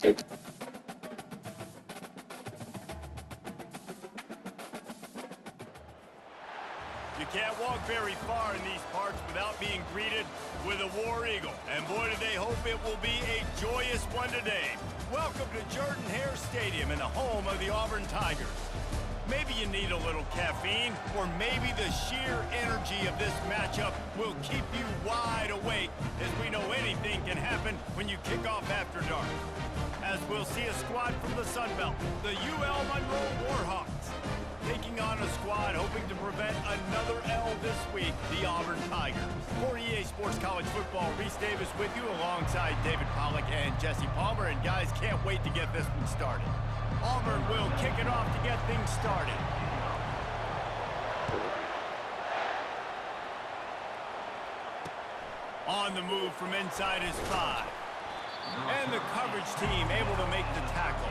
You can't walk very far in these parts without being greeted with a War Eagle. And boy, do they hope it will be a joyous one today. Welcome to Jordan-Hare Stadium and the home of the Auburn Tigers. Maybe you need a little caffeine, or maybe the sheer energy of this matchup will keep you wide awake, as we know anything can happen when you kick off after dark. As we'll see a squad from the Sun Belt, the UL Monroe Warhawks, taking on a squad hoping to prevent another L this week, the Auburn Tigers. For EA Sports College Football, Reese Davis with you alongside David Pollack and Jesse Palmer. And guys, can't wait to get this one started. Auburn will kick it off to get things started. On the move from inside his 5. And the coverage team able to make the tackle.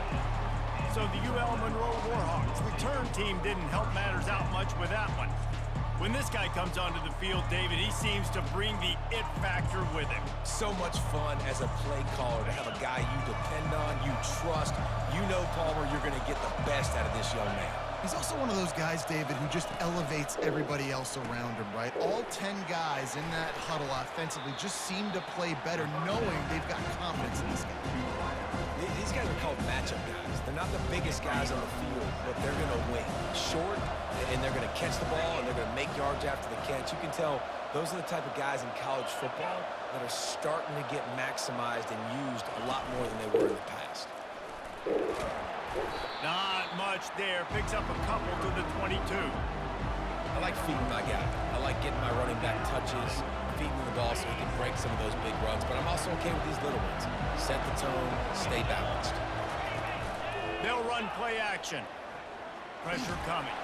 So the UL Monroe Warhawks return team didn't help matters out much with that one. When this guy comes onto the field, David, he seems to bring the it factor with him. So much fun as a play caller to have a guy you depend on, you trust. You know, Palmer, you're going to get the best out of this young man. He's also one of those guys, David, who just elevates everybody else around him, right? All 10 guys in that huddle offensively just seem to play better knowing they've got confidence in this guy. These guys are called matchup guys. They're not the biggest guys on the field, but they're going to win. Short, and they're going to catch the ball, and they're going to make yards after the catch. You can tell those are the type of guys in college football that are starting to get maximized and used a lot more than they were in the past. Not much there. Picks up a couple to the 22. I like feeding my guy. I like getting my running back touches, feeding the ball so he can break some of those big runs. But I'm also okay with these little ones. Set the tone, stay balanced. They'll run play action. Pressure coming.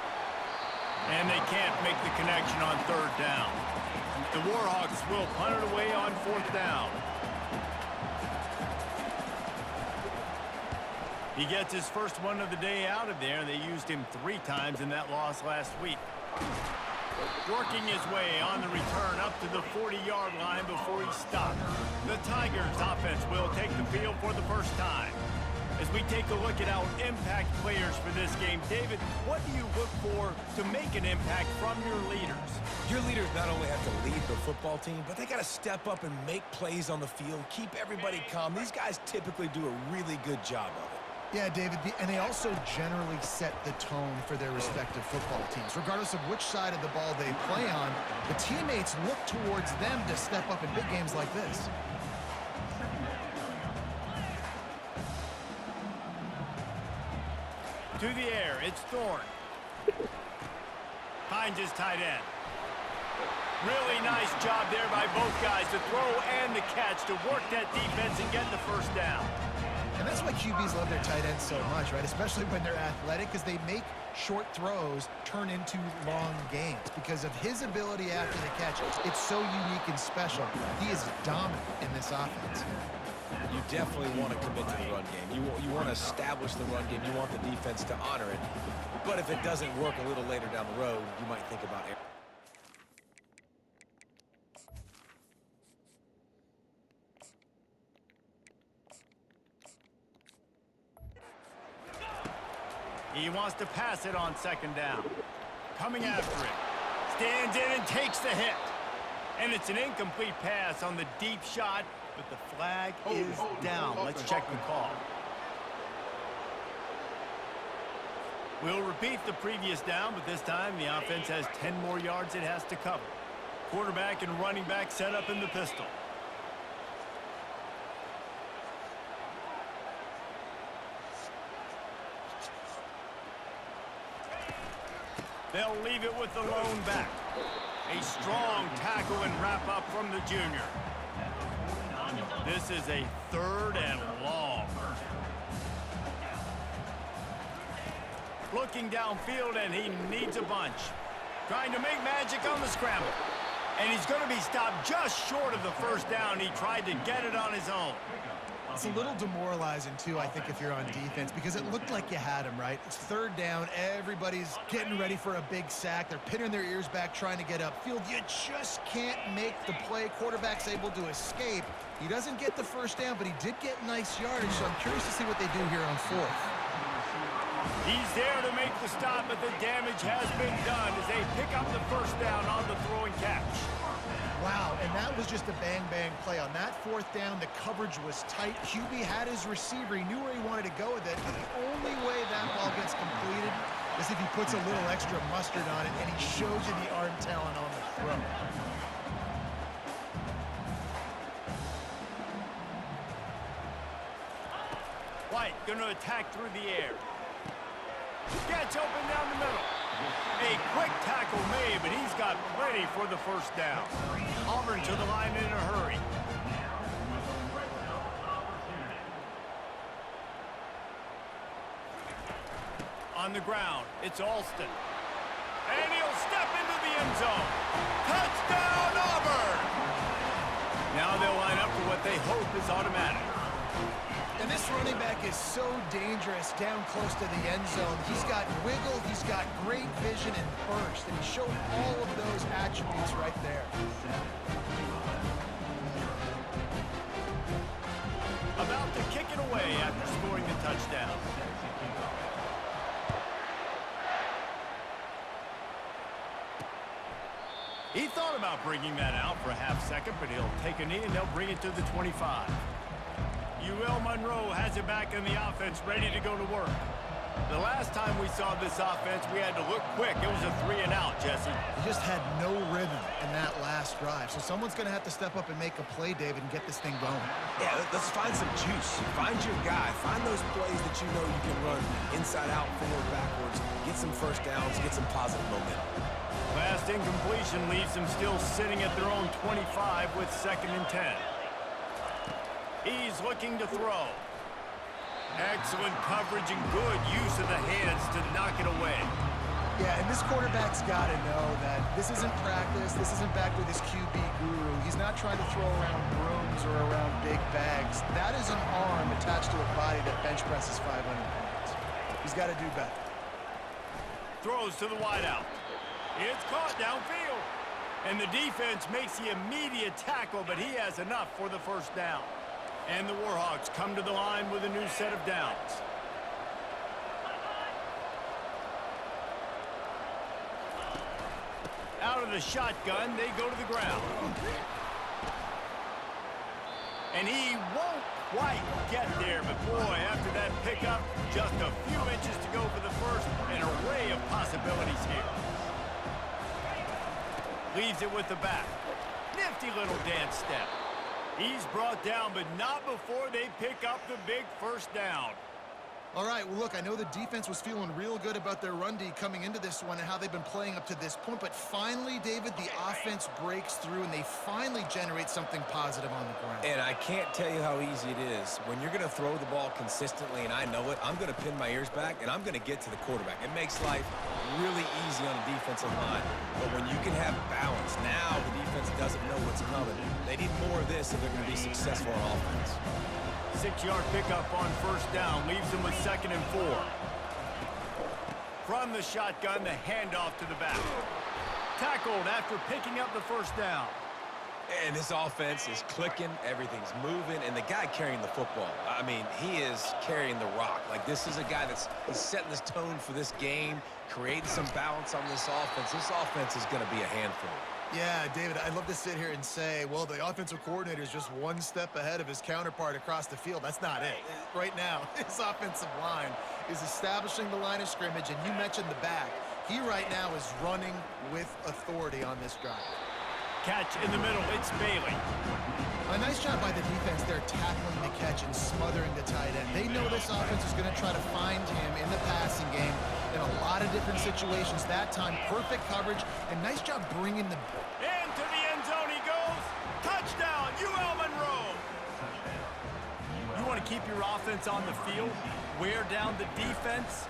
And they can't make the connection on 3rd down. The Warhawks will punt it away on 4th down. He gets his first one of the day out of there. They used him 3 times in that loss last week. Working his way on the return up to the 40-yard line before he stopped. The Tigers offense will take the field for the first time. As we take a look at our impact players for this game, David, what do you look for to make an impact from your leaders? Your leaders not only have to lead the football team, but they got to step up and make plays on the field, keep everybody calm. These guys typically do a really good job of it. Yeah, David, and they also generally set the tone for their respective football teams. Regardless of which side of the ball they play on, the teammates look towards them to step up in big games like this. To the air, it's Thorne. Finds his tight end. Really nice job there by both guys to throw and the catch to work that defense and get the first down. And that's why QBs love their tight ends so much, right? Especially when they're athletic, because they make short throws turn into long gains. Because of his ability after the catch, it's so unique and special. He is dominant in this offense. You definitely want to commit to the run game. You want to establish the run game. You want the defense to honor it. But if it doesn't work a little later down the road, you might think about it. He wants to pass it on 2nd down. Coming after it. Stands in and takes the hit. And it's an incomplete pass on the deep shot, but the flag is down. Let's check the call. We'll repeat the previous down, but this time the offense has 10 more yards it has to cover. Quarterback and running back set up in the pistol. They'll leave it with the lone back. A strong tackle and wrap up from the junior. This is a 3rd and long. Looking downfield, and he needs a bunch. Trying to make magic on the scramble. And he's going to be stopped just short of the 1st down. He tried to get it on his own. It's a little demoralizing, too, I think, if you're on defense, because it looked like you had him, right? It's third down. Everybody's getting ready for a big sack. They're pinning their ears back, trying to get upfield. You just can't make the play. Quarterback's able to escape. He doesn't get the first down, but he did get nice yardage, so I'm curious to see what they do here on fourth. He's there to make the stop, but the damage has been done as they pick up the first down on the throw and catch. Wow, and that was just a bang-bang play. On that fourth down, the coverage was tight. QB had his receiver. He knew where he wanted to go with it. The only way that ball gets completed is if he puts a little extra mustard on it, and he shows you the arm talent on the throw. White going to attack through the air. Gets open down the middle. A quick tackle made, but he's got plenty for the first down. Auburn to the line in a hurry. On the ground, it's Alston. And he'll step into the end zone. Touchdown, Auburn! Now they'll line up for what they hope is automatic. And this running back is so dangerous down close to the end zone. He's got wiggle, he's got great vision and burst, and he showed all of those attributes right there. About to kick it away after scoring the touchdown. He thought about bringing that out for a half second, but he'll take a knee and they'll bring it to the 25. UL Monroe has it back in the offense, ready to go to work. The last time we saw this offense, we had to look quick. It was a 3-and-out, Jesse. He just had no rhythm in that last drive. So someone's going to have to step up and make a play, David, and get this thing going. Yeah, let's find some juice. Find your guy. Find those plays that you know you can run inside out, forward, backwards. Get some first downs. Get some positive momentum. Last incompletion leaves them still sitting at their own 25 with 2nd and 10. He's looking to throw. Excellent coverage and good use of the hands to knock it away. Yeah, and this quarterback's got to know that this isn't practice. This isn't back with his QB guru. He's not trying to throw around brooms or around big bags. That is an arm attached to a body that bench presses 500 pounds. He's got to do better. Throws to the wideout. It's caught downfield. And the defense makes the immediate tackle, but he has enough for the first down. And the Warhawks come to the line with a new set of downs. Out of the shotgun, they go to the ground. And he won't quite get there, but boy, after that pickup, just a few inches to go for the first. An array of possibilities here. Leaves it with the back. Nifty little dance step. He's brought down, but not before they pick up the big first down. All right, well, look, I know the defense was feeling real good about their run D coming into this one and how they've been playing up to this point, but finally, David, the offense breaks through and they finally generate something positive on the ground. And I can't tell you how easy it is. When you're going to throw the ball consistently, and I know it, I'm going to pin my ears back, and I'm going to get to the quarterback. It makes life really easy on a defensive line. But when you can have balance, now the defense doesn't know what's coming. They need more of this if they're going to be successful on offense. 6-yard pickup on first down leaves them with 2nd and 4. From the shotgun, the handoff to the back. Tackled after picking up the first down. And this offense is clicking, everything's moving, and the guy carrying the football, I mean, he is carrying the rock. Like, this is a guy that's setting this tone for this game, creating some balance on this offense. This offense is going to be a handful. Yeah, David, I'd love to sit here and say, well, the offensive coordinator is just one step ahead of his counterpart across the field. That's not it. Right now, his offensive line is establishing the line of scrimmage, and you mentioned the back. He right now is running with authority on this drive. Catch in the middle, it's Bailey. A nice job by the defense there tackling the catch and smothering the tight end. They know this offense is going to try to find him in the passing game in a lot of different situations. That time, perfect coverage, and nice job bringing the... Into the end zone he goes. Touchdown, UL Monroe. You want to keep your offense on the field, wear down the defense?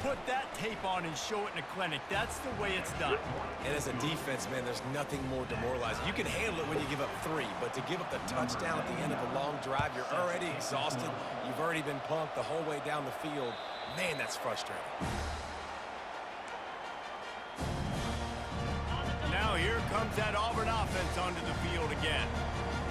put that tape on and show it in a clinic. That's the way it's done. And as a defense, man, there's nothing more demoralizing. You can handle it when you give up 3, but to give up the touchdown at the end of a long drive, you're already exhausted. You've already been pumped the whole way down the field. Man, that's frustrating. Now here comes that Auburn offense onto the field again.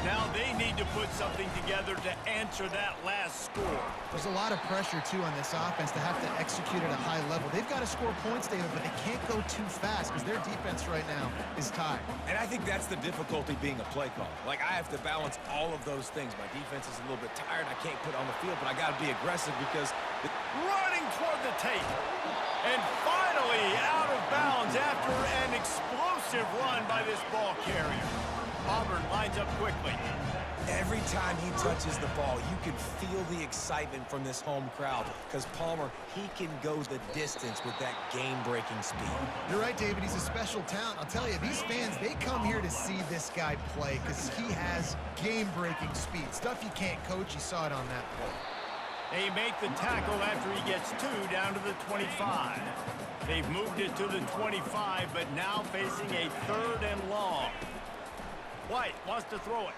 Now they need to put something together to answer that last score. There's a lot of pressure, too, on this offense to have to execute at a high level. They've got to score points, David, but they can't go too fast because their defense right now is tired. And I think that's the difficulty being a play caller. Like, I have to balance all of those things. My defense is a little bit tired. I can't put it on the field, but I got to be aggressive because... Running toward the tape. And finally out of bounds after an explosive run by this ball carrier. Auburn lines up quickly. Every time he touches the ball, you can feel the excitement from this home crowd because Palmer, he can go the distance with that game-breaking speed. You're right, David. He's a special talent. I'll tell you, these fans, they come here to see this guy play because he has game-breaking speed. Stuff you can't coach. You saw it on that play. They make the tackle after he gets 2 down to the 25. They've moved it to the 25, but now facing a 3rd and long. White wants to throw it.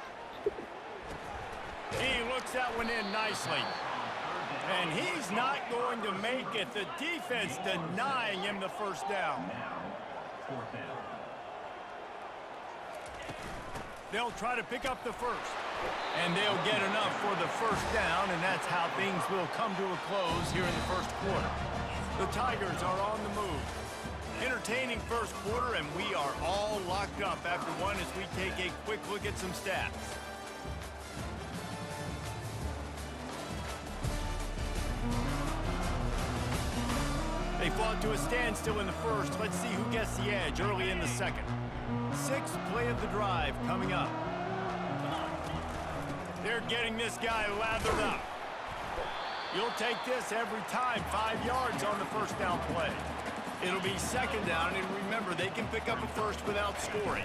He looks that one in nicely. And he's not going to make it. The defense denying him the first down. They'll try to pick up the first. And they'll get enough for the first down, and that's how things will come to a close here in the first quarter. The Tigers are on the move. Entertaining first quarter, and we are all locked up after one as we take a quick look at some stats. They fought to a standstill in the first. Let's see who gets the edge early in the second. 6th play of the drive coming up. They're getting this guy lathered up. You'll take this every time. 5 yards on the first down play. It'll be 2nd down, and remember, they can pick up a first without scoring.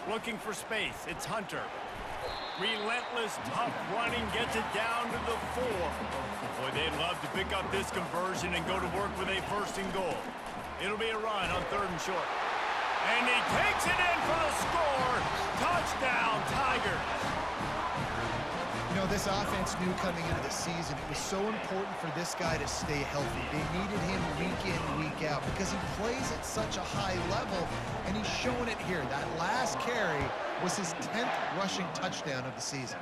Looking for space. It's Hunter. Relentless, tough running, gets it down to the 4. Boy, they'd love to pick up this conversion and go to work with a 1st and goal. It'll be a run on 3rd and short. And he takes it in for the score. Touchdown, Tigers. You know, this offense knew coming into the season it was so important for this guy to stay healthy. They needed him week in, week out because he plays at such a high level, and he's showing it here. That last carry was his 10th rushing touchdown of the season.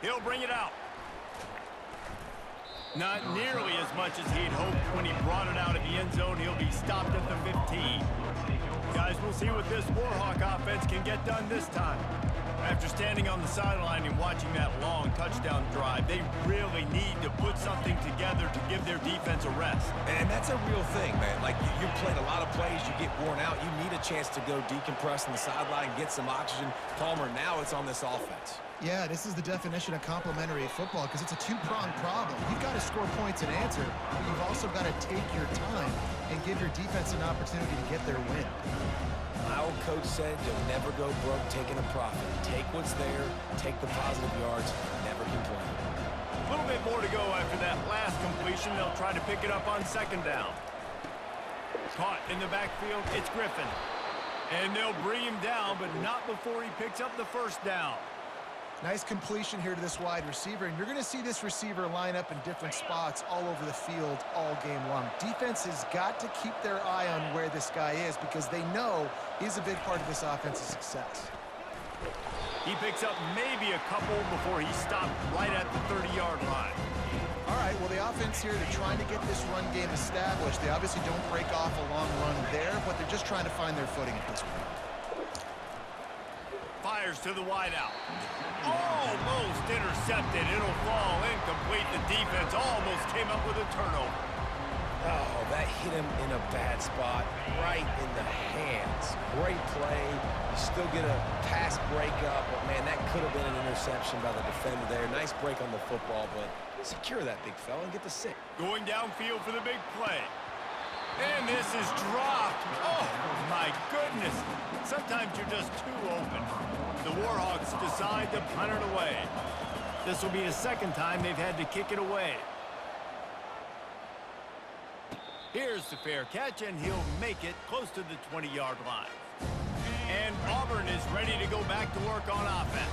He'll bring it out. Not nearly as much as he'd hoped when he brought it out of the end zone. He'll be stopped at the 15. Guys, we'll see what this Warhawk offense can get done this time. After standing on the sideline and watching that long touchdown drive, they really need to put something together to give their defense a rest. And that's a real thing, man. Like, you played a lot of plays, you get worn out, you need a chance to go decompress on the sideline, get some oxygen. Palmer, now it's on this offense. Yeah, this is the definition of complementary football because it's a two-pronged problem. You've got to score points and answer, but you've also got to take your time and give your defense an opportunity to get their win. My old coach said you'll never go broke taking a profit. Take what's there, take the positive yards, never complain. A little bit more to go after that last completion. They'll try to pick it up on 2nd down. Caught in the backfield, it's Griffin. And they'll bring him down, but not before he picks up the first down. Nice completion here to this wide receiver, and you're going to see this receiver line up in different spots all over the field all game long. Defense has got to keep their eye on where this guy is because they know he's a big part of this offense's success. He picks up maybe a couple before he stopped right at the 30-yard line. All right, well, the offense here, they're trying to get this run game established. They obviously don't break off a long run there, but they're just trying to find their footing at this point. Fires to the wideout. Almost intercepted. It'll fall incomplete. The defense almost came up with a turnover. Oh, that hit him in a bad spot, right in the hands. Great play. You still get a pass breakup, but, man, that could have been an interception by the defender there. Nice break on the football, but secure that big fella and get the sick. Going downfield for the big play. And this is dropped. Oh, my goodness. Sometimes you're just too open. The Warhawks decide to punt it away. This will be the 2nd time they've had to kick it away. Here's the fair catch, and he'll make it close to the 20-yard line. And Auburn is ready to go back to work on offense.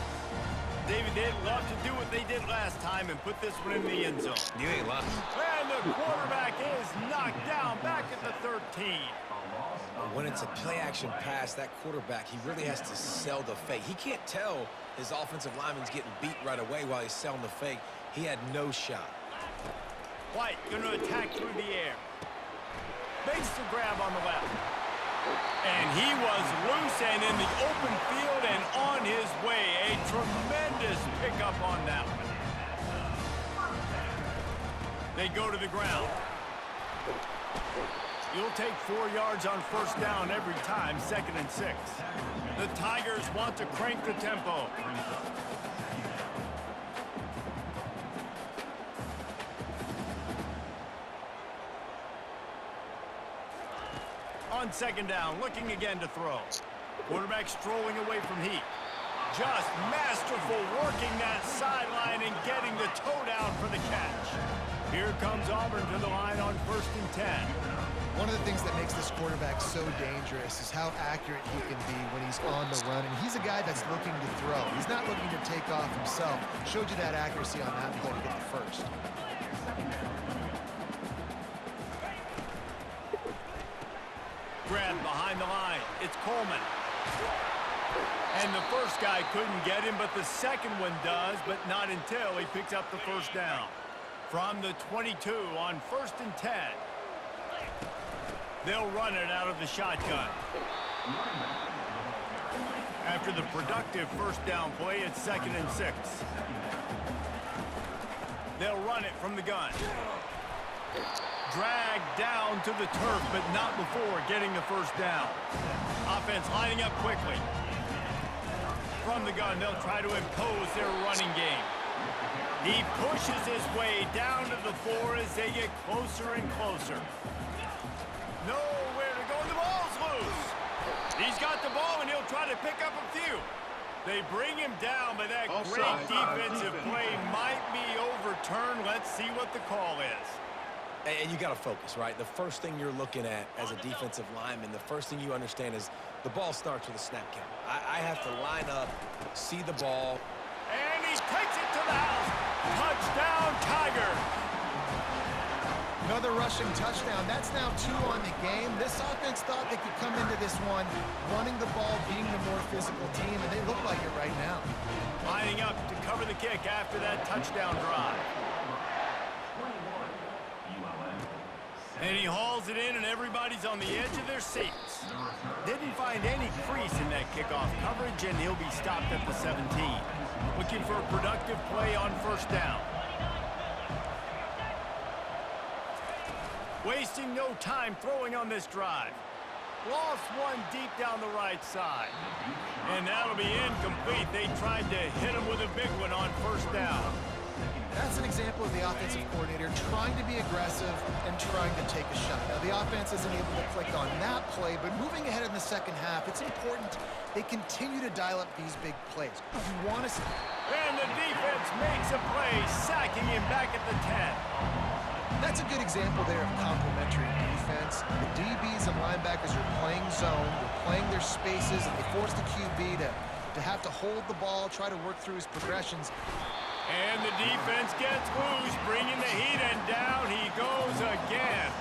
David, they'd love to do what they did last time and put this one in the end zone. You ain't lying. And the quarterback is knocked down back at the 13. When it's a play-action pass, that quarterback, he really has to sell the fake. He can't tell his offensive lineman's getting beat right away while he's selling the fake. He had no shot. White going to attack through the air. Makes the grab on the left. And he was loose and in the open field and on his way. A tremendous pickup on that one. They go to the ground. You'll take 4 yards on first down every time, 2nd and 6. The Tigers want to crank the tempo. On 2nd down, looking again to throw. Quarterback strolling away from heat. Just masterful working that sideline and getting the toe down for the catch. Here comes Auburn to the line on 1st and 10. One of the things that makes this quarterback so dangerous is how accurate he can be when he's on the run. And he's a guy that's looking to throw. He's not looking to take off himself. Showed you that accuracy on that play to get the first. Grab behind the line. It's Coleman. And the first guy couldn't get him, but the second one does, but not until he picks up the first down. From the 22 on 1st and 10. They'll run it out of the shotgun. After the productive first down play, it's 2nd and 6. They'll run it from the gun. Dragged down to the turf, but not before getting the first down. Offense lining up quickly. From the gun, they'll try to impose their running game. He pushes his way down to the floor as they get closer and closer. Nowhere to go, and the ball's loose. He's got the ball, and he'll try to pick up a few. They bring him down, but that great defensive play might be overturned. Let's see what the call is. And you got to focus, right? The first thing you're looking at as a defensive lineman, the first thing you understand is the ball starts with a snap count. I have to line up, see the ball. And he takes it to the house. Touchdown, Tiger. Another rushing touchdown. That's now 2 on the game. This offense thought they could come into this one running the ball, being the more physical team, and they look like it right now. Lining up to cover the kick after that touchdown drive. And he hauls it in, and everybody's on the edge of their seats. Didn't find any crease in that kickoff coverage, and he'll be stopped at the 17. Looking for a productive play on first down. Wasting no time throwing on this drive. Lost one deep down the right side. And that'll be incomplete. They tried to hit him with a big one on first down. That's an example of the offensive coordinator trying to be aggressive and trying to take a shot. Now, the offense isn't able to click on that play, but moving ahead in the second half, it's important they continue to dial up these big plays. You want to see... And the defense makes a play, sacking him back at the 10. That's a good example there of complementary defense. The DBs and linebackers are playing zone, they're playing their spaces, and they force the QB to have to hold the ball, try to work through his progressions. And the defense gets loose, bringing the heat, and down he goes again.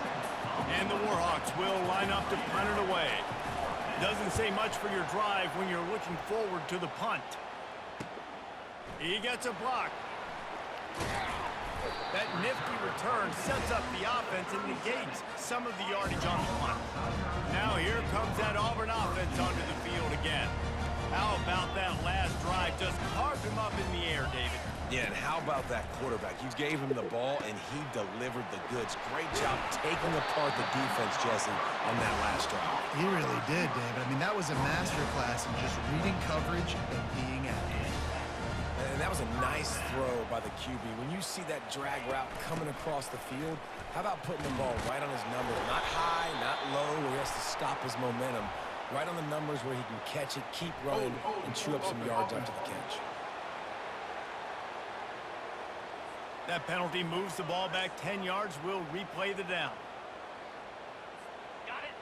And the Warhawks will line up to punt it away. Doesn't say much for your drive when you're looking forward to the punt. He gets a block. That nifty return sets up the offense and negates some of the yardage on the punt. Now here comes that Auburn offense onto the field again. How about that last drive? Just carved him up in the air, David. Yeah, and how about that quarterback? You gave him the ball, and he delivered the goods. Great job taking apart the defense, Jesse, on that last drive. He really did, David. I mean, that was a masterclass in just reading coverage and being accurate. And that was a nice throw by the QB. When you see that drag route coming across the field, how about putting the ball right on his numbers? Not high, not low, where he has to stop his momentum. Right on the numbers where he can catch it, keep running, and chew up some yards after the catch. That penalty moves the ball back 10 yards. We'll replay the down.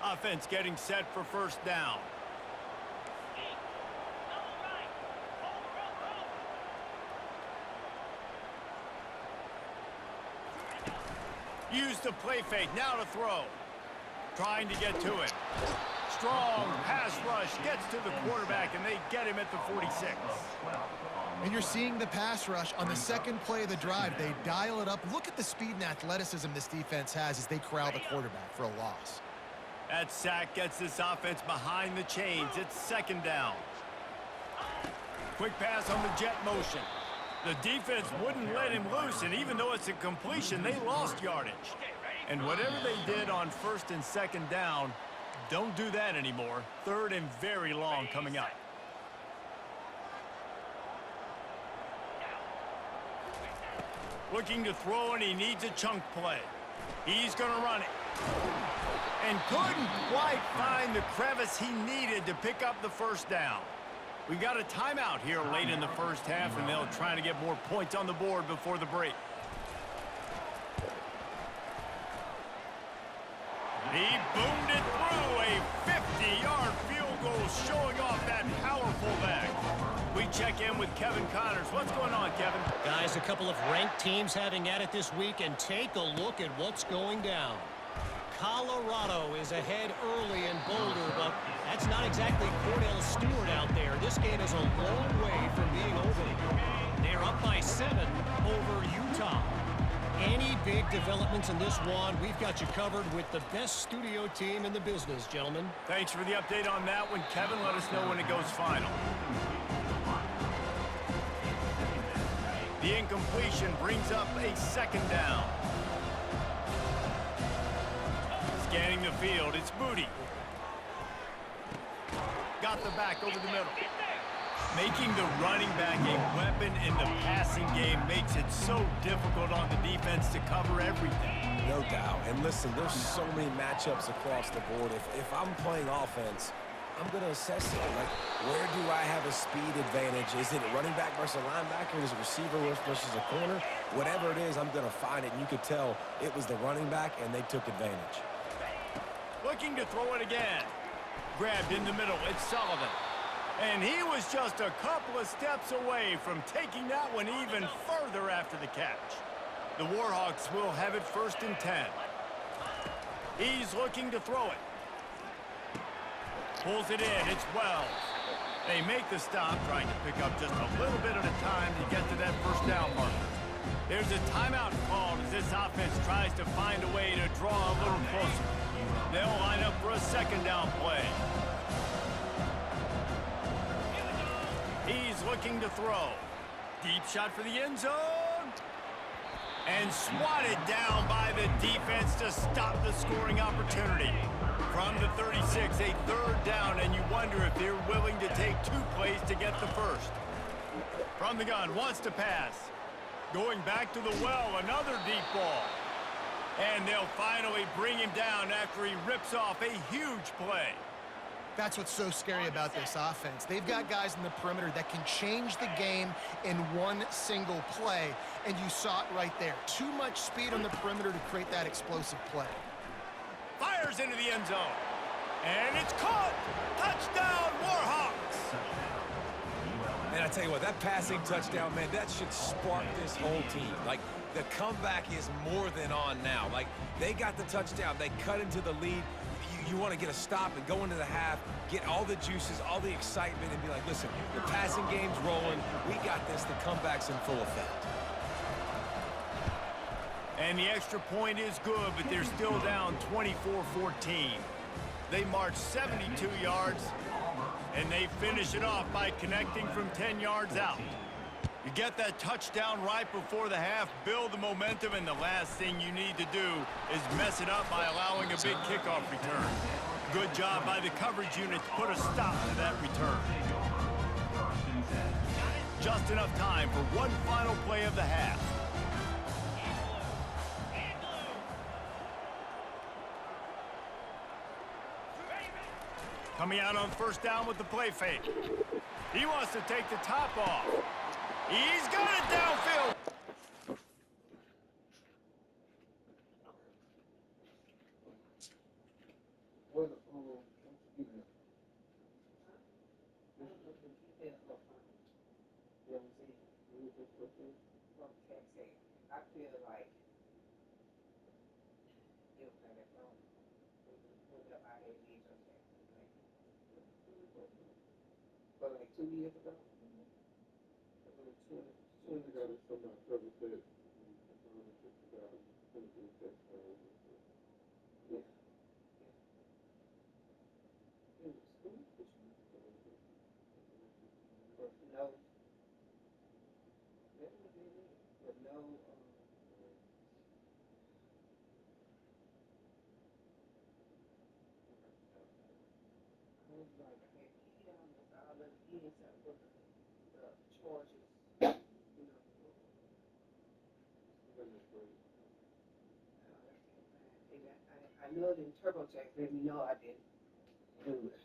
Offense getting set for first down. Use the play fake, now to throw. Trying to get to it. Strong pass rush, gets to the quarterback, and they get him at the 46. And you're seeing the pass rush on the second play of the drive. They dial it up. Look at the speed and athleticism this defense has as they corral the quarterback for a loss. That sack gets this offense behind the chains. It's second down. Quick pass on the jet motion. The defense wouldn't let him loose, and even though it's a completion, they lost yardage. And whatever they did on first and second down, don't do that anymore. Third and very long coming up. Looking to throw, and he needs a chunk play. He's going to run it. And couldn't quite find the crevice he needed to pick up the first down. We've got a timeout here late in the first half, and they'll try to get more points on the board before the break. He boomed it through, a 50-yard field goal showing off that powerful back. We check in with Kevin Connors. What's going on, Kevin? Guys, a couple of ranked teams having at it this week, and take a look at what's going down. Colorado is ahead early in Boulder, but that's not exactly Cordell Stewart out there. This game is a long way from being over. They're up by 7 over Utah. Any big developments in this one, we've got you covered with the best studio team in the business, gentlemen. Thanks for the update on that one, Kevin. Let us know when it goes final. The incompletion brings up a second down. Scanning the field, it's Moody. Got the back over the middle. Making the running back a weapon in the passing game makes it so difficult on the defense to cover everything. No doubt. And listen, there's so many matchups across the board. If I'm playing offense, I'm going to assess it. Like, where do I have a speed advantage? Is it a running back versus a linebacker? Is it a receiver versus a corner? Whatever it is, I'm going to find it. And you could tell it was the running back, and they took advantage. Looking to throw it again. Grabbed in the middle. It's Sullivan. And he was just a couple of steps away from taking that one even further after the catch. The Warhawks will have it first and 10. He's looking to throw it. Pulls it in. It's Wells. They make the stop, trying to pick up just a little bit at a time to get to that first down marker. There's a timeout called as this offense tries to find a way to draw a little closer. They'll line up for a second down play. He's looking to throw. Deep shot for the end zone. And swatted down by the defense to stop the scoring opportunity. From the 36, a third down, and you wonder if they're willing to take 2 plays to get the first. From the gun, wants to pass. Going back to the well, another deep ball. And they'll finally bring him down after he rips off a huge play. That's what's so scary about this offense. They've got guys in the perimeter that can change the game in one single play, and you saw it right there. Too much speed on the perimeter to create that explosive play. Fires into the end zone. And it's caught. Touchdown, Warhawks. And I tell you what, that passing touchdown, man, that should spark this whole team. Like, the comeback is more than on now. Like, they got the touchdown. They cut into the lead. You want to get a stop and go into the half, get all the juices, all the excitement, and be like, listen, the passing game's rolling. We got this. The comeback's in full effect. And the extra point is good, but they're still down 24-14. They march 72 yards, and they finish it off by connecting from 10 yards out. You get that touchdown right before the half, build the momentum, and the last thing you need to do is mess it up by allowing a big kickoff return. Good job by the coverage unit to put a stop to that return. Just enough time for one final play of the half. Coming out on first down with the play fake. He wants to take the top off. He's got it downfield. But like 2 years ago. Soon ago, there's some Trevor said, $160,000 Tennessee Tech fans. Yeah. In the school? But no. That would be it. But no, I was like, I had key down with all the inside with the charges, you know. I know them TurboTax let me know I didn't do it.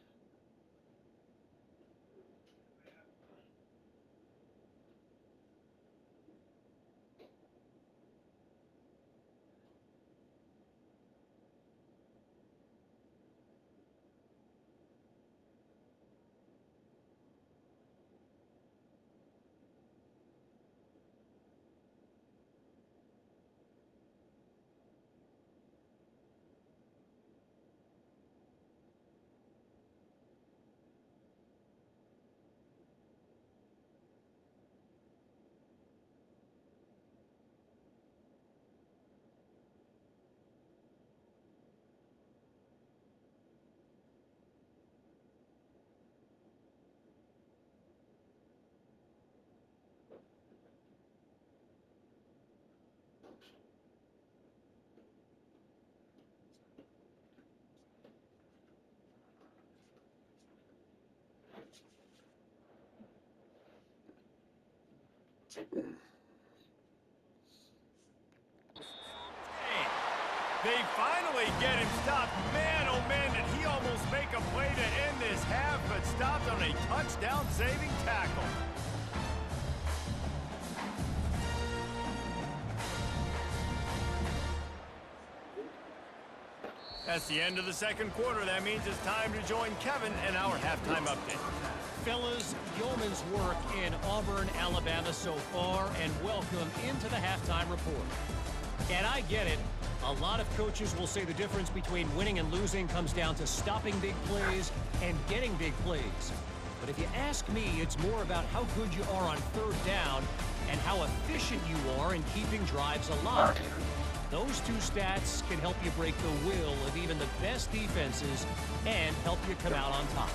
They finally get him stopped. Man, oh man, did he almost make a play to end this half, but stopped on a touchdown-saving tackle. That's the end of the second quarter. That means it's time to join Kevin in our halftime update. Fellas, yeoman's work in Auburn, Alabama so far, and welcome into the halftime report. And I get it. A lot of coaches will say the difference between winning and losing comes down to stopping big plays and getting big plays. But if you ask me, it's more about how good you are on third down and how efficient you are in keeping drives alive. Those two stats can help you break the will of even the best defenses and help you come out on top.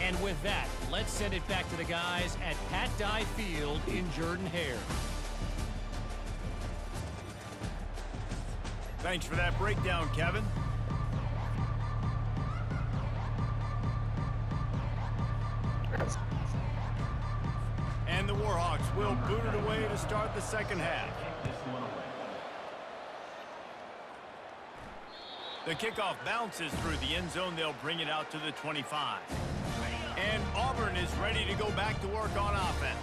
And with that, let's send it back to the guys at Pat Dye Field in Jordan-Hare. Thanks for that breakdown, Kevin. And the Warhawks will boot it away to start the second half. The kickoff bounces through the end zone. They'll bring it out to the 25. And Auburn is ready to go back to work on offense.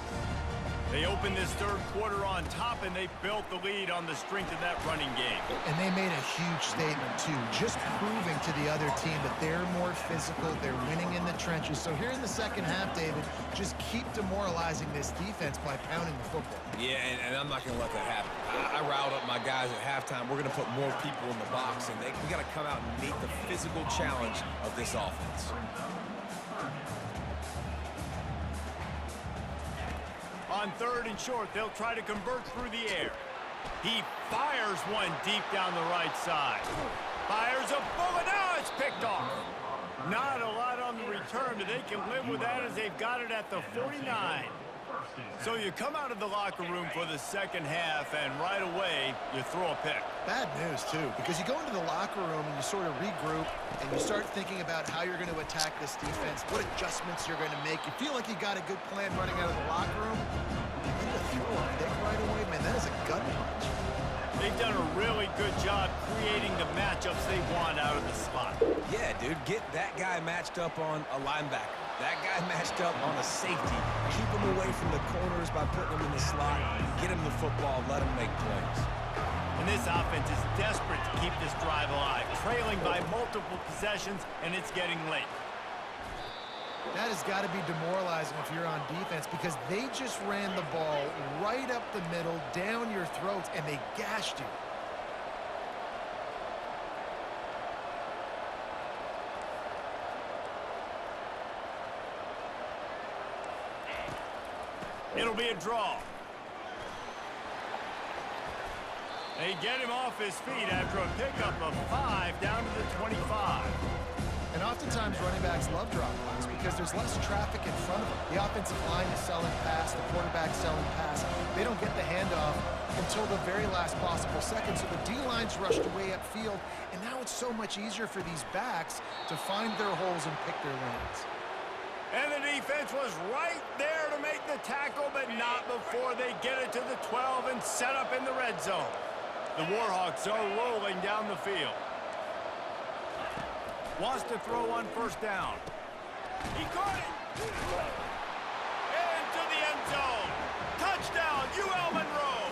They opened this third quarter on top, and they built the lead on the strength of that running game. And they made a huge statement, too, just proving to the other team that they're more physical, they're winning in the trenches. So here in the second half, David, just keep demoralizing this defense by pounding the football. Yeah, and I'm not going to let that happen. I riled up my guys at halftime. We're going to put more people in the box, and we got to come out and meet the physical challenge of this offense. On third and short, they'll try to convert through the air. He fires one deep down the right side. Fires a bullet. Now it's picked off. Not a lot on the return, but they can live with that as they've got it at the 49. So you come out of the locker room for the second half, and right away, you throw a pick. Bad news, too, because you go into the locker room and you sort of regroup and you start thinking about how you're going to attack this defense, what adjustments you're going to make. You feel like you got a good plan running out of the locker room, and then you throw a pick right away. Man, that is a gut punch. They've done a really good job creating the matchups they want out of the slot. Yeah, dude, get that guy matched up on a linebacker. That guy matched up on a safety. Keep him away from the corners by putting him in the slot. Get him the football. Let him make plays. And this offense is desperate to keep this drive alive, trailing by multiple possessions, and it's getting late. That has got to be demoralizing if you're on defense because they just ran the ball right up the middle, down your throats, and they gashed you. It'll be a draw. They get him off his feet after a pickup of 5 down to the 25. And oftentimes running backs love drop balls because there's less traffic in front of them. The offensive line is selling pass, the quarterback's selling pass. They don't get the handoff until the very last possible second. So the D-line's rushed away upfield, and now it's so much easier for these backs to find their holes and pick their lanes. And the defense was right there to make the tackle, but not before they get it to the 12 and set up in the red zone. The Warhawks are rolling down the field. Wants to throw on first down. He caught it. Into the end zone. Touchdown, UL Monroe.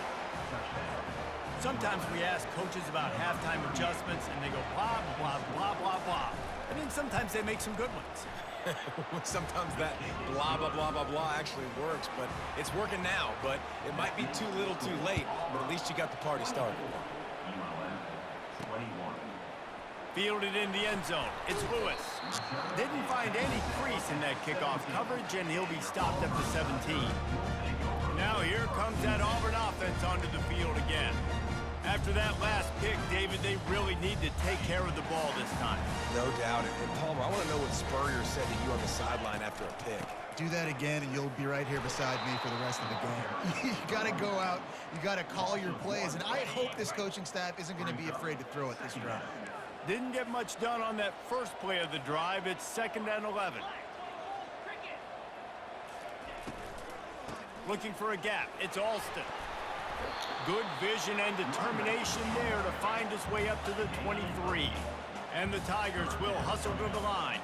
Sometimes we ask coaches about halftime adjustments, and they go blah, blah, blah, blah, blah. And then sometimes they make some good ones. Sometimes that blah, blah, blah, blah, blah actually works, but it's working now. But it might be too little too late, but at least you got the party started. Fielded in the end zone. It's Lewis. Didn't find any crease in that kickoff coverage, and he'll be stopped at the 17. Now here comes that Auburn offense onto the field again. After that last pick, David, they really need to take care of the ball this time. No doubt. And Palmer, I want to know what Spurrier said to you on the sideline after a pick. Do that again, and you'll be right here beside me for the rest of the game. You got to go out. You got to call your plays, and I hope this coaching staff isn't going to be afraid to throw it this drive. Didn't get much done on that first play of the drive. It's 2nd and 11. Looking for a gap. It's Alston. Good vision and determination there to find his way up to the 23. And the Tigers will hustle to the line.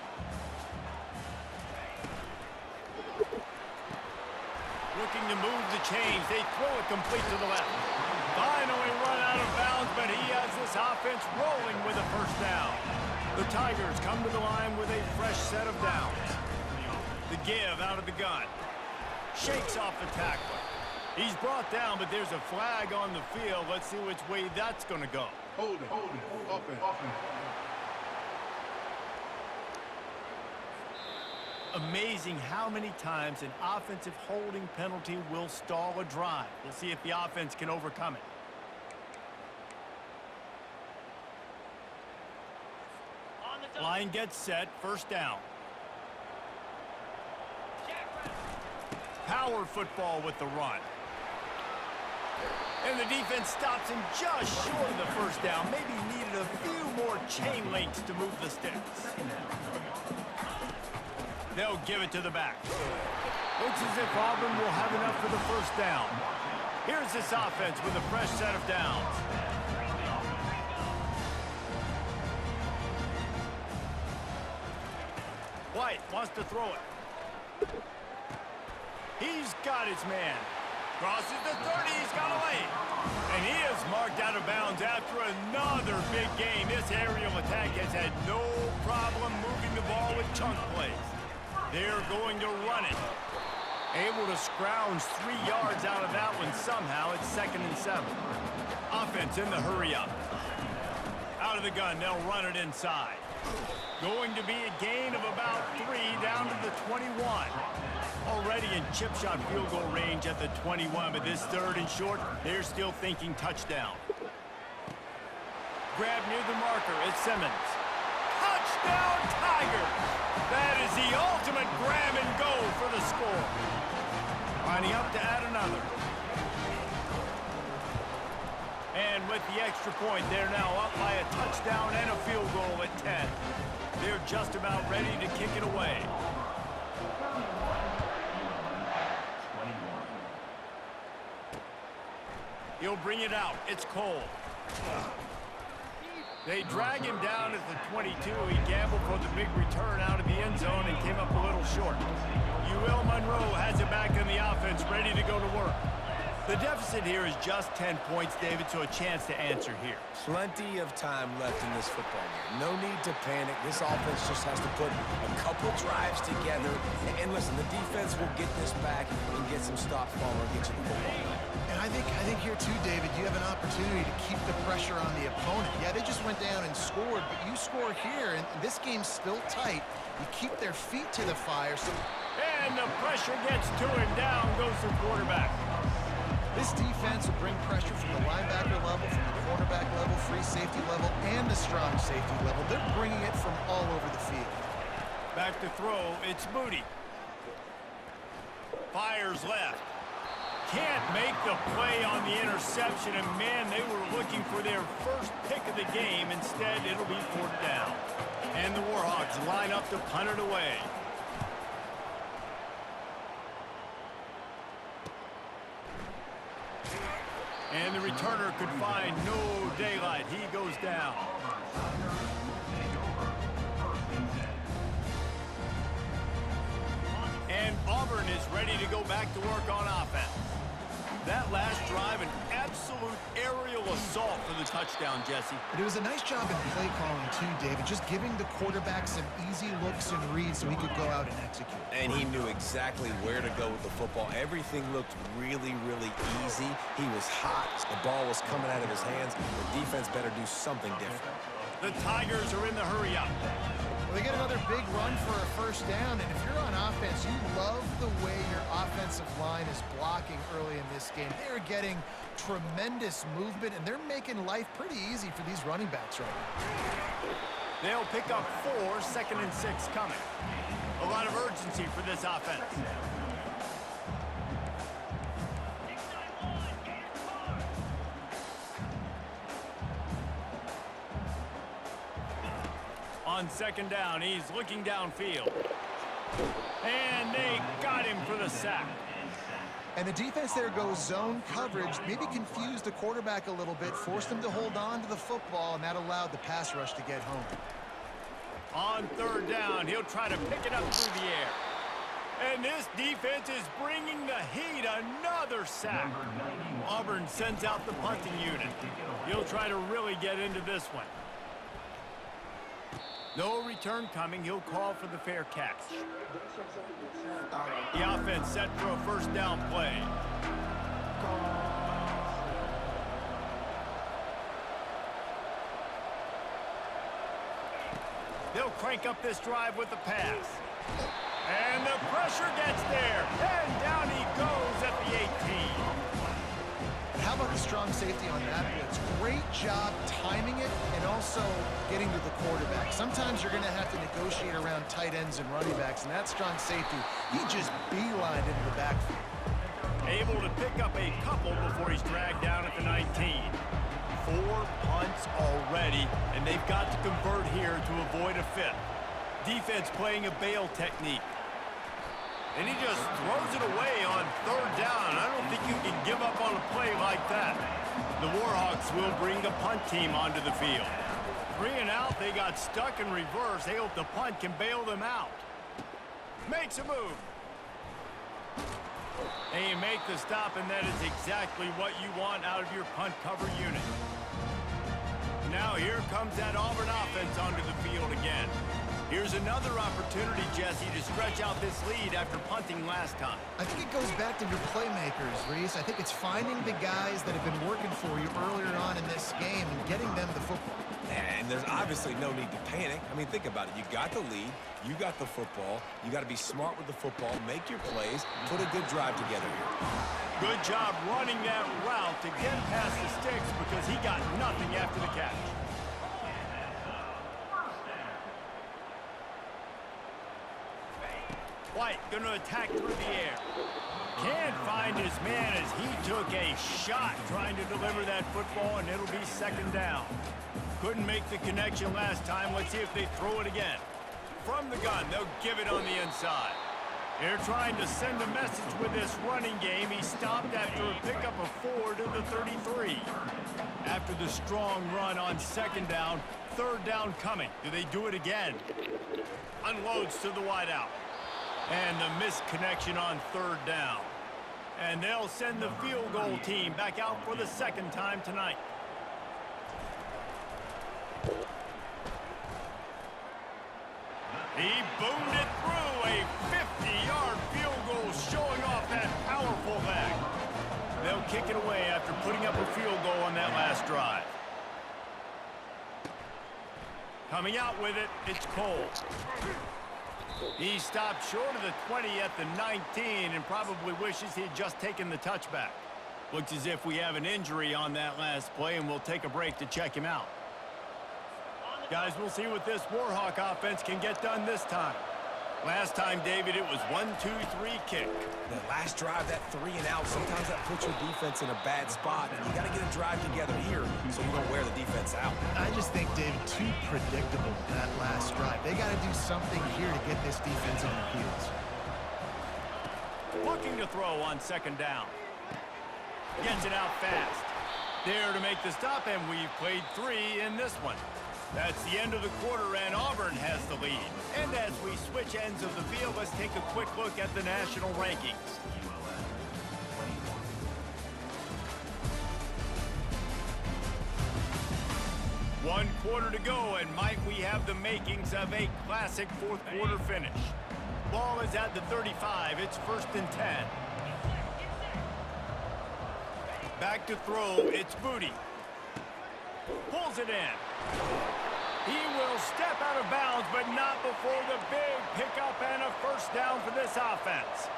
Looking to move the chains. They throw it complete to the left. Finally run out of bounds, but he has this offense rolling with a first down. The Tigers come to the line with a fresh set of downs. The give out of the gun. Shakes off the tackler. He's brought down, but there's a flag on the field. Let's see which way that's going to go. Hold it, offense. Amazing how many times an offensive holding penalty will stall a drive. We'll see if the offense can overcome it. Line gets set, first down. Power football with the run. And the defense stops him just short of the first down. Maybe needed a few more chain links to move the sticks. They'll give it to the back. Looks as if Auburn will have enough for the first down. Here's this offense with a fresh set of downs. White wants to throw it. He's got his man. Crosses the 30, he's got away. And he is marked out of bounds after another big game. This aerial attack has had no problem moving the ball with chunk plays. They're going to run it. Able to scrounge 3 yards out of that one somehow. It's 2nd and 7. Offense in the hurry up. Out of the gun, they'll run it inside. Going to be a gain of about 3 down to the 21. Already in chip shot field goal range at the 21, but this 3rd and short, they're still thinking touchdown. Grab near the marker, it's Simmons. Touchdown Tigers! That is the ultimate grab and go for the score. Lining up to add another. And with the extra point, they're now up by a touchdown and a field goal at 10. They're just about ready to kick it away. He'll bring it out. It's Cole. They drag him down at the 22. He gambled for the big return out of the end zone and came up a little short. UL Monroe has it back in the offense, ready to go to work. The deficit here is just 10 points, David, so a chance to answer here. Plenty of time left in this football game. No need to panic. This offense just has to put a couple drives together. And listen, the defense will get this back and get some stops following, get you the football. And I think here too, David, you have an opportunity to keep the pressure on the opponent. Yeah, they just went down and scored, but you score here, and this game's still tight. You keep their feet to the fire. And the pressure gets to him. Down goes the quarterback. This defense will bring pressure from the linebacker level, from the cornerback level, free safety level, and the strong safety level. They're bringing it from all over the field. Back to throw, it's Moody. Fires left. Can't make the play on the interception, and man, they were looking for their first pick of the game. Instead, it'll be 4th down. And the Warhawks line up to punt it away. And the returner could find no daylight. He goes down. And Auburn is ready to go back to work on offense. That last drive, an absolute aerial assault for the touchdown, Jesse. But it was a nice job in play calling too, David, just giving the quarterback some easy looks and reads so he could go out and execute. And he knew exactly where to go with the football. Everything looked really, really easy. He was hot. The ball was coming out of his hands. The defense better do something different. The Tigers are in the hurry-up. Well, they get another big run for a 1st down, and if you're on offense, you love the way your offensive line is blocking early in this game. They're getting tremendous movement, and they're making life pretty easy for these running backs right now. They'll pick up 4, 2nd and 6 coming. A lot of urgency for this offense. On 2nd down, he's looking downfield. And they got him for the sack. And the defense there goes zone coverage, maybe confused the quarterback a little bit, forced him to hold on to the football, and that allowed the pass rush to get home. On 3rd down, he'll try to pick it up through the air. And this defense is bringing the heat. Another sack. Auburn sends out the punting unit. He'll try to really get into this one. No return coming. He'll call for the fair catch. The offense set for a 1st down play. They'll crank up this drive with the pass. And the pressure gets there. And down he goes at the 18. How about the strong safety on that blitz? Great job timing it and also getting to the quarterback. Sometimes you're going to have to negotiate around tight ends and running backs, and that strong safety, he just beelined into the backfield. Able to pick up a couple before he's dragged down at the 19. 4 punts already, and they've got to convert here to avoid a 5th. Defense playing a bail technique. And he just throws it away on 3rd down. I don't think you can give up on a play like that. The Warhawks will bring the punt team onto the field. 3 and out, they got stuck in reverse. They hope the punt can bail them out. Makes a move. And you make the stop, and that is exactly what you want out of your punt cover unit. Now here comes that Auburn offense onto the field again. Here's another opportunity, Jesse, to stretch out this lead after punting last time. I think it goes back to your playmakers, Reese. I think it's finding the guys that have been working for you earlier on in this game and getting them the football. And there's obviously no need to panic. I mean, think about it. You got the lead. You got the football. You got to be smart with the football. Make your plays. Put a good drive together here. Good job running that route to get past the sticks because he got nothing after the catch. White going to attack through the air. Can't find his man as he took a shot trying to deliver that football, and it'll be 2nd down. Couldn't make the connection last time. Let's see if they throw it again. From the gun, they'll give it on the inside. They're trying to send a message with this running game. He stopped after a pickup of 4 to the 33. After the strong run on 2nd down, 3rd down coming. Do they do it again? Unloads to the wideout. And the missed connection on 3rd down. And they'll send the field goal team back out for the second time tonight. He boomed it through, a 50-yard field goal showing off that powerful leg. They'll kick it away after putting up a field goal on that last drive. Coming out with it, it's Cole. He stopped short of the 20 at the 19 and probably wishes he had just taken the touchback. Looks as if we have an injury on that last play, and we'll take a break to check him out. Guys, we'll see what this Warhawk offense can get done this time. Last time, David, it was 1-2-3 kick. That last drive, that 3 and out, sometimes that puts your defense in a bad spot, and you got to get a drive together here so you don't wear the defense out. I just think, David, too predictable that last drive. They got to do something here to get this defense on their heels. Looking to throw on second down. Gets it out fast. There to make the stop, and we've played 3 in this one. That's the end of the quarter, and Auburn has the lead. And as we switch ends of the field, let's take a quick look at the national rankings. One quarter to go, and might we have the makings of a classic fourth quarter finish. Ball is at the 35. It's 1st and 10. Back to throw. It's Booty. Pulls it in. He will step out of bounds, but not before the big pickup and a first down for this offense.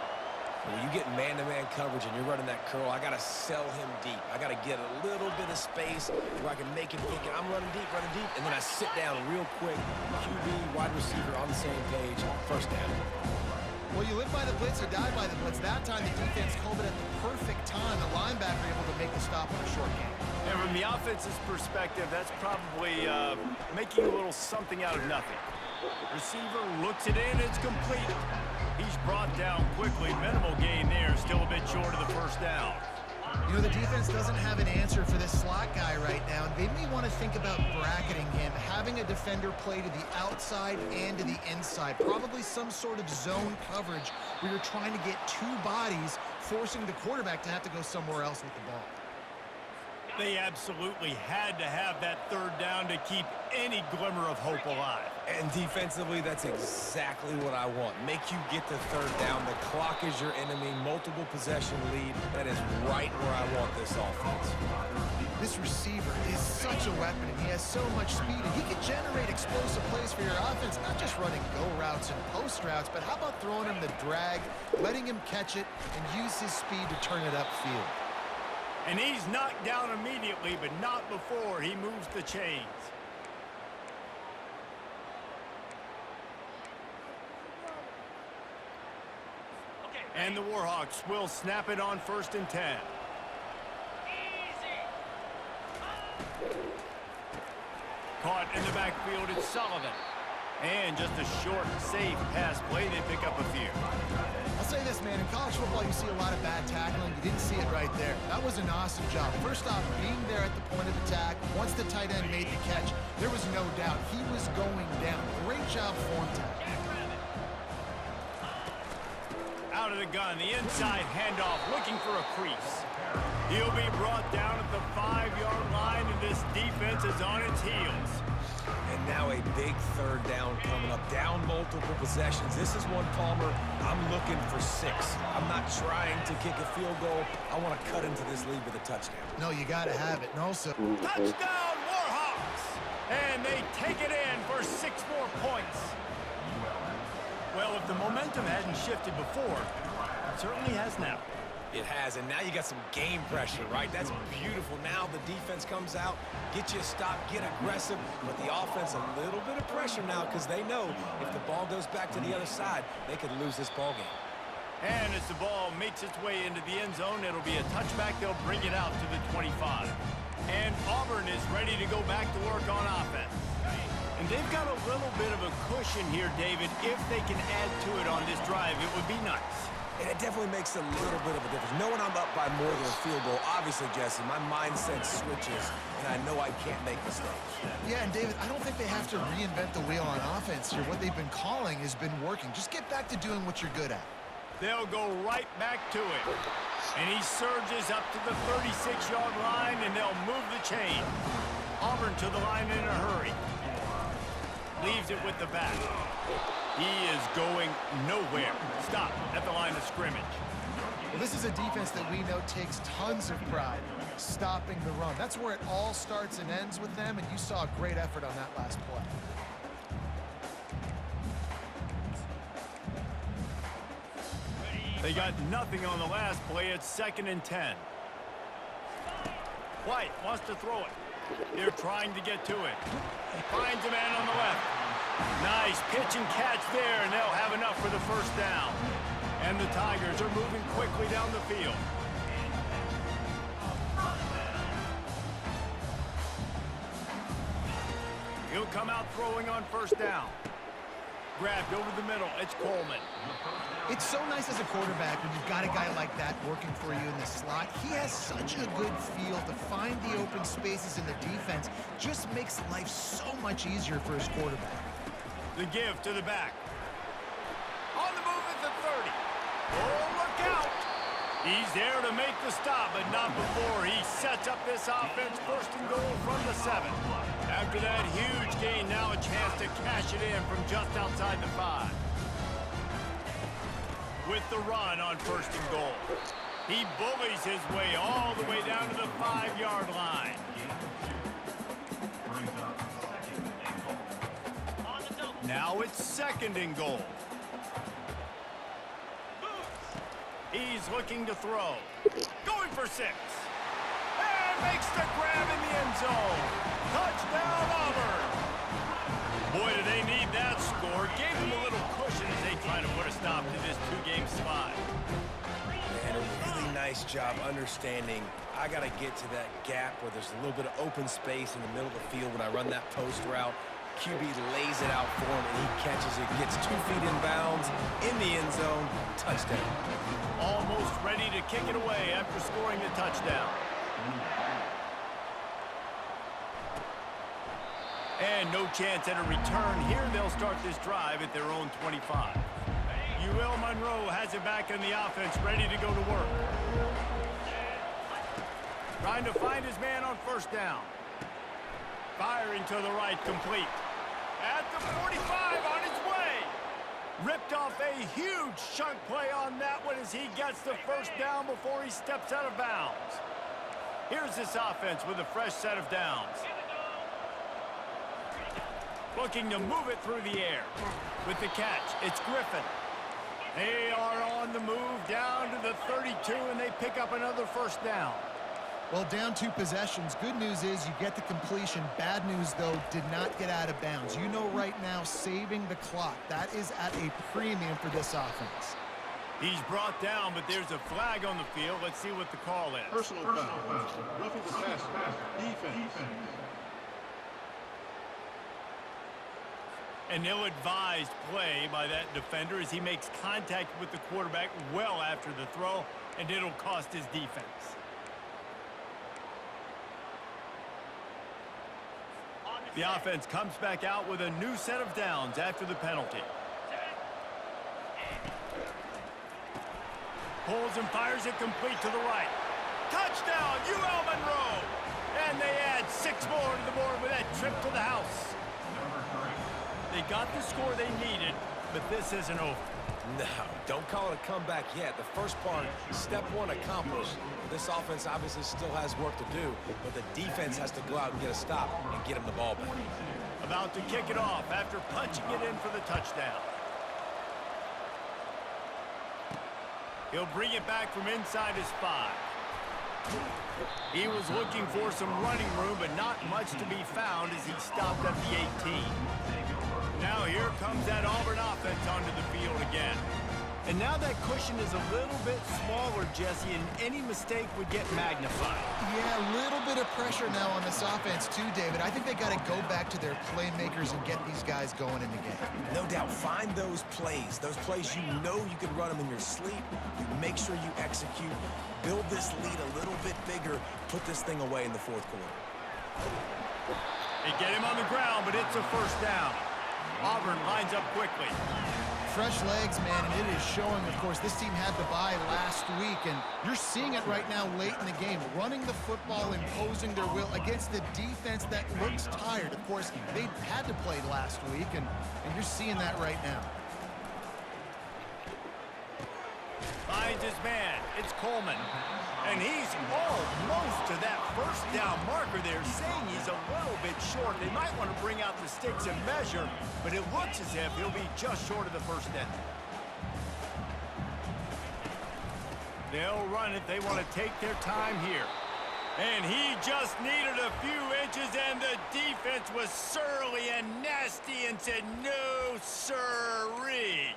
When you get man-to-man coverage and you're running that curl, I got to sell him deep. I got to get a little bit of space where I can make him think I'm running deep, and then I sit down real quick. QB, wide receiver on the same page, first down. Well, you live by the blitz or die by the blitz. That time the defense called it at the perfect time. The linebacker able to make the stop on a short game. And from the offense's perspective, that's probably making a little something out of nothing. Receiver looks it in, it's complete. He's brought down quickly. Minimal gain there, still a bit short of the first down. You know, the defense doesn't have an answer for this slot guy right now, and they may want to think about bracketing him, having a defender play to the outside and to the inside. Probably some sort of zone coverage where you're trying to get 2 bodies, forcing the quarterback to have to go somewhere else with the ball. They absolutely had to have that third down to keep any glimmer of hope alive. And defensively, that's exactly what I want. Make you get the third down. The clock is your enemy. Multiple possession lead. That is right where I want this offense. This receiver is such a weapon, and he has so much speed, and he can generate explosive plays for your offense, not just running go routes and post routes, but how about throwing him the drag, letting him catch it, and use his speed to turn it upfield. And he's knocked down immediately, but not before he moves the chains. And the Warhawks will snap it on 1st and 10. Caught in the backfield, it's Sullivan. And just a short, safe pass play, they pick up a few. I'll say this, man, in college football you see a lot of bad tackling. You didn't see it right there. That was an awesome job. First off, being there at the point of attack, once the tight end made the catch, there was no doubt he was going down. Great job form tackle. Out of the gun, the inside handoff, looking for a crease. He'll be brought down at the 5-yard line, and this defense is on its heels. And now a big third down coming up. Down multiple possessions. This is one, Palmer, I'm looking for 6. I'm not trying to kick a field goal. I want to cut into this lead with a touchdown. No, you got to have it. And also, Touchdown, Warhawks! And they take it in for 6 more points. Well, if the momentum hadn't shifted before, it certainly has now. It has, and now you got some game pressure, right? That's beautiful. Now the defense comes out, get you a stop, get aggressive, but the offense a little bit of pressure now because they know if the ball goes back to the other side, they could lose this ball game. And as the ball makes its way into the end zone, it'll be a touchback. They'll bring it out to the 25. And Auburn is ready to go back to work on offense. And they've got a little bit of a cushion here, David. If they can add to it on this drive, it would be nice. And it definitely makes a little bit of a difference. Knowing I'm up by more than a field goal, obviously, Jesse, my mindset switches, and I know I can't make mistakes. yeah, and David, I don't think they have to reinvent the wheel on offense here. What they've been calling has been working. Just get back to doing what you're good at. They'll go right back to it. And he surges up to the 36-yard line, and they'll move the chain. Auburn to the line in a hurry. Leaves it with the back. He is going nowhere. Stop at the line of scrimmage. Well, this is a defense that we know takes tons of pride stopping the run. That's where it all starts and ends with them, and you saw a great effort on that last play. They got nothing on the last play. It's 2nd and 10. White wants to throw it. They're trying to get to it. Finds a man on the left. Nice pitch and catch there, and they'll have enough for the first down. And the Tigers are moving quickly down the field. He'll come out throwing on first down. Grabbed over the middle. It's Coleman. It's so nice as a quarterback when you've got a guy like that working for you in the slot. He has such a good feel to find the open spaces in the defense. Just makes life so much easier for his quarterback. The give to the back. On the move at the 30. Oh, look out! He's there to make the stop, but not before he sets up this offense. 1st and goal from the 7. After that huge gain, now a chance to cash it in from just outside the 5. With the run on 1st and goal. He bullies his way all the way down to the 5-yard line. Now it's 2nd and goal. He's looking to throw. Going for 6. And makes the grab in the end zone. Touchdown, Auburn. Boy, do they need that score. Gave them a little cushion as they try to put a stop to this 2-game slide. And a really nice job understanding I got to get to that gap where there's a little bit of open space in the middle of the field when I run that post route. QB lays it out for him, and he catches it, gets 2 feet in bounds, in the end zone, touchdown. Almost ready to kick it away after scoring the touchdown. And no chance at a return. Here they'll start this drive at their own 25. UL Monroe has it back in the offense, ready to go to work. Trying to find his man on first down. Firing to the right, complete. At the 45, on his way. Ripped off a huge chunk play on that one as he gets the first down before he steps out of bounds. Here's this offense with a fresh set of downs. Looking to move it through the air. With the catch, it's Griffin. They are on the move down to the 32, and they pick up another first down. Well, down 2 possessions. Good news is you get the completion. Bad news, though, did not get out of bounds. You know right now, saving the clock. That is at a premium for this offense. He's brought down, but there's a flag on the field. Let's see what the call is. Personal foul. Roughing the passer. Defense. An ill-advised play by that defender as he makes contact with the quarterback well after the throw, and it'll cost his defense. The offense comes back out with a new set of downs after the penalty. Pulls and fires it complete to the right. Touchdown, UL Monroe! And they add 6 more to the board with that trip to the house. They got the score they needed, but this isn't over. No, don't call it a comeback yet. The first part, step 1 accomplished. This offense obviously still has work to do, but the defense has to go out and get a stop and get him the ball back. About to kick it off after punching it in for the touchdown. He'll bring it back from inside his 5. He was looking for some running room, but not much to be found as he stopped at the 18. Now here comes that Auburn offense onto the field again. And now that cushion is a little bit smaller, Jesse, and any mistake would get magnified. Yeah, a little bit of pressure now on this offense too, David. I think they got to go back to their playmakers and get these guys going in the game. No doubt, find those plays you know you can run them in your sleep. You make sure you execute, build this lead a little bit bigger, put this thing away in the 4th quarter. They get him on the ground, but it's a first down. Auburn lines up quickly. Fresh legs, man, and it is showing. Of course, this team had the bye last week, and you're seeing it right now late in the game. Running the football, imposing their will against the defense that looks tired. Of course, they had to play last week, and you're seeing that right now. Finds his man. It's Coleman. And he's almost to that first down marker there, saying he's a little bit short. They might want to bring out the sticks and measure, but it looks as if he'll be just short of the first down. They'll run it. They want to take their time here. And he just needed a few inches, and the defense was surly and nasty and said, no, sirree.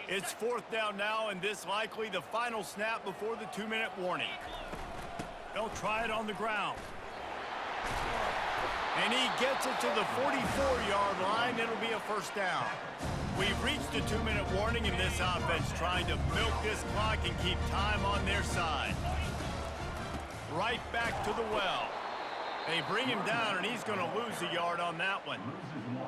It's fourth down now, and this likely the final snap before the 2-minute warning. They'll try it on the ground. And he gets it to the 44-yard line. It'll be a first down. We've reached the 2-minute warning in this offense, trying to milk this clock and keep time on their side. Right back to the well. They bring him down, and he's going to lose a yard on that one.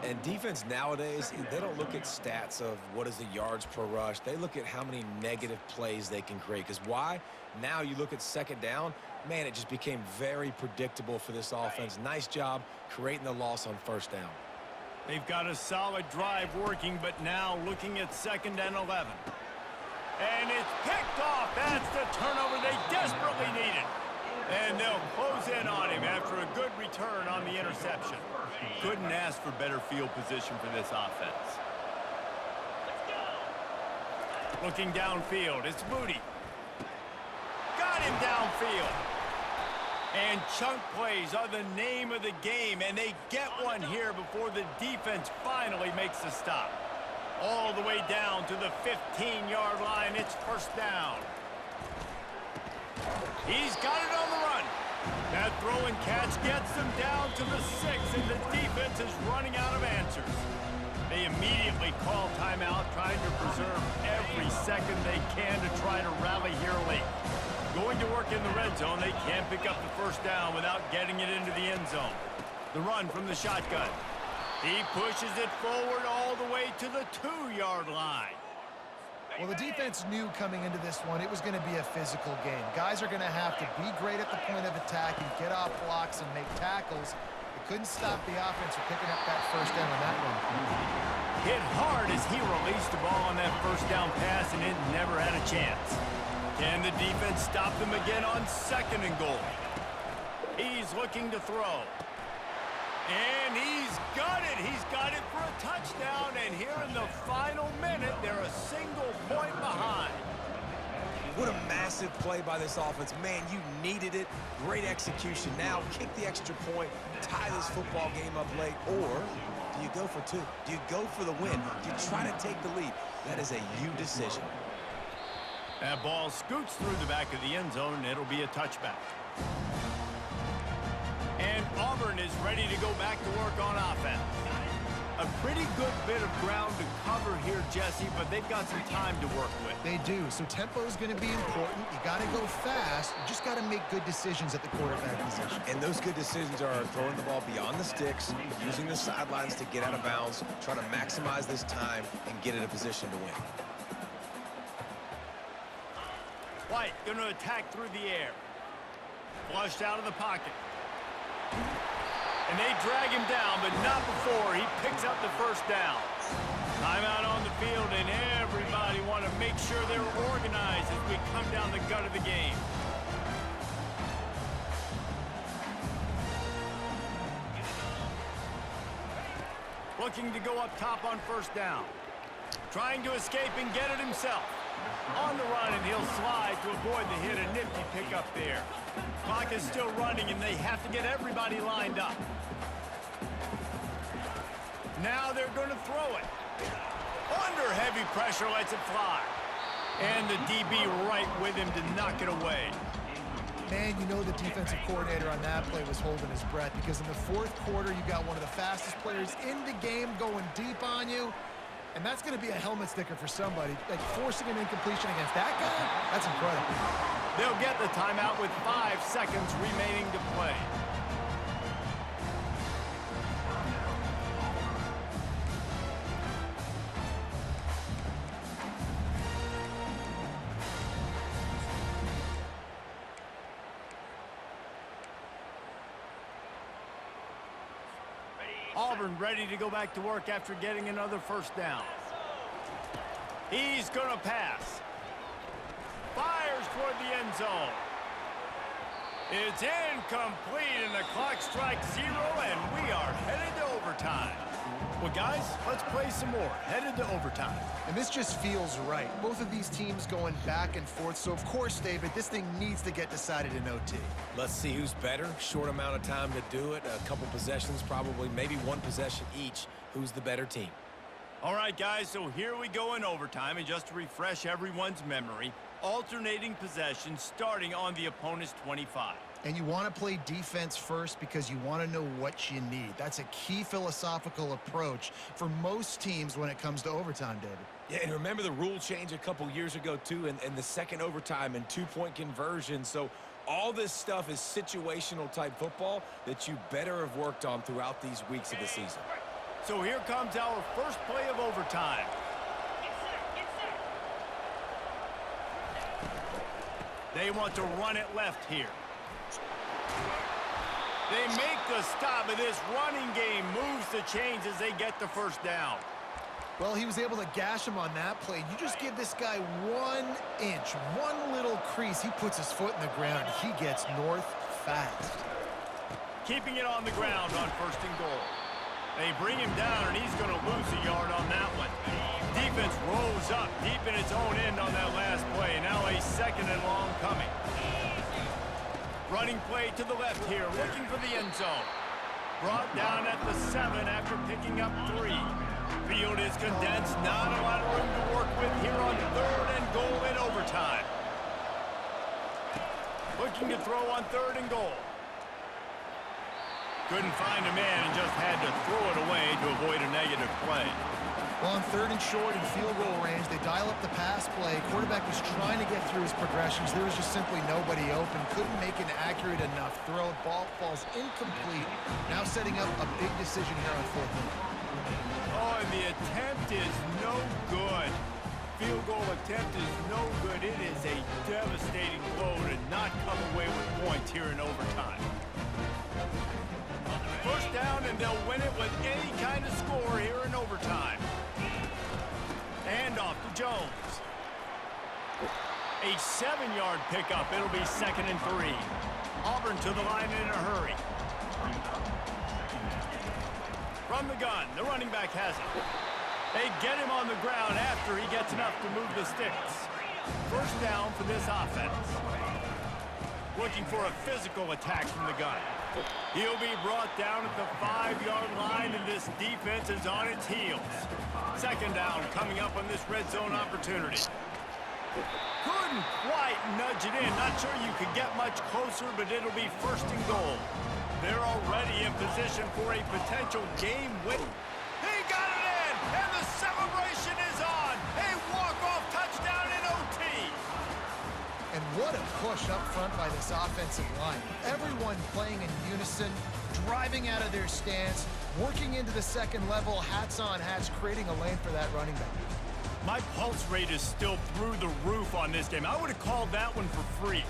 And defense nowadays, they don't look at stats of what is the yards per rush. They look at how many negative plays they can create. Because why? Now you look at second down, man, it just became very predictable for this offense. Nice job creating the loss on first down. They've got a solid drive working, but now looking at 2nd and 11. And it's picked off. That's the turnover they desperately needed. And they'll close in on him after a good return on the interception. Couldn't ask for better field position for this offense. Looking downfield, it's Moody. Got him downfield. And chunk plays are the name of the game, and they get one here before the defense finally makes the stop. All the way down to the 15-yard line, it's first down. He's got it on the run. That throw and catch gets them down to the 6, and the defense is running out of answers. They immediately call timeout, trying to preserve every second they can to try to rally here late. Going to work in the red zone, they can't pick up the first down without getting it into the end zone. The run from the shotgun. He pushes it forward all the way to the 2-yard line. Well, the defense knew coming into this one it was going to be a physical game. Guys are going to have to be great at the point of attack and get off blocks and make tackles. They couldn't stop the offense from picking up that first down on that one. Hit hard as he released the ball on that first down pass, and it never had a chance. Can the defense stop them again on 2nd and goal? He's looking to throw. And he's got it. He's got it for a touchdown. And here in the final minute, they're a single point behind. What a massive play by this offense. Man, you needed it. Great execution. Now kick the extra point, tie this football game up late, or do you go for 2? Do you go for the win? Do you try to take the lead? That is a you decision. That ball scoots through the back of the end zone, and it'll be a touchback. And Auburn is ready to go back to work on offense. A pretty good bit of ground to cover here, Jesse, but they've got some time to work with. They do. So tempo is going to be important. You got to go fast. You just got to make good decisions at the quarterback position. And those good decisions are throwing the ball beyond the sticks, using the sidelines to get out of bounds, trying to maximize this time and get in a position to win. White going to attack through the air. Flushed out of the pocket. And they drag him down, but not before he picks up the first down. Timeout on the field, and everybody want to make sure they're organized as we come down the gut of the game. Looking to go up top on first down. Trying to escape and get it himself. On the run, and he'll slide to avoid the hit. A nifty pickup there. Clock is still running, and they have to get everybody lined up. Now they're going to throw it. Under heavy pressure, lets it fly. And the DB right with him to knock it away. Man, you know the defensive coordinator on that play was holding his breath, because in the fourth quarter, you got one of the fastest players in the game going deep on you. And that's going to be a helmet sticker for somebody. Like, forcing an incompletion against that guy, that's incredible. They'll get the timeout with 5 seconds remaining to play. Auburn ready to go back to work after getting another first down. He's going to pass. Fires toward the end zone. It's incomplete, and the clock strikes 0, and we are headed to overtime. Well, guys, let's play some more. Headed to overtime. And this just feels right. Both of these teams going back and forth. So, of course, David, this thing needs to get decided in OT. Let's see who's better. Short amount of time to do it. A couple possessions, probably maybe one possession each. Who's the better team? All right, guys, so here we go in overtime. And just to refresh everyone's memory, alternating possessions starting on the opponent's 25. And you want to play defense first because you want to know what you need. That's a key philosophical approach for most teams when it comes to overtime, David. Yeah, and remember the rule change a couple years ago, too, and the second overtime and two-point conversion. So all this stuff is situational type football that you better have worked on throughout these weeks of the season. So here comes our first play of overtime. They want to run it left here. They make the stop, and this running game moves the chains as they get the first down. Well, he was able to gash him on that play. You just give this guy 1 inch, one little crease. He puts his foot in the ground. He gets north fast. Keeping it on the ground on first and goal. They bring him down, and he's going to lose a yard on that one. Defense rolls up deep in its own end on that last play. Now a second and long coming. Running play to the left here, looking for the end zone. Brought down at the 7 after picking up 3. Field is condensed, not a lot of room to work with here on third and goal in overtime. Looking to throw on third and goal. Couldn't find a man and just had to throw it away to avoid a negative play. Well, on third and short and field goal range, they dial up the pass play. Quarterback was trying to get through his progressions. There was just simply nobody open. Couldn't make an accurate enough throw. Ball falls incomplete. Now setting up a big decision here on fourth down. Oh, and the attempt is no good. Field goal attempt is no good. It is a devastating blow to not come away with points here in overtime. First down, and they'll win it with any kind of score here in overtime. And off to Jones. A 7-yard pickup. It'll be 2nd and 3. Auburn to the line in a hurry. From the gun, the running back has it. They get him on the ground after he gets enough to move the sticks. First down for this offense. Looking for a physical attack from the gun. He'll be brought down at the 5-yard line, and this defense is on its heels. Second down coming up on this red zone opportunity. Couldn't quite nudge it in. Not sure you could get much closer, but it'll be first and goal. They're already in position for a potential game win. He got it in, and the celebration is on. A walk-off touchdown in OT. And what a push up front by this offensive line. Everyone playing in unison, driving out of their stance, working into the second level, hats on hats, creating a lane for that running back. My pulse rate is still through the roof on this game. I would have called that one for free.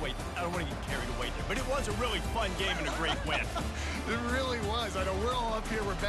Wait, I don't want to get carried away there, but it was a really fun game and a great win. It really was. I know we're all up here, we're back.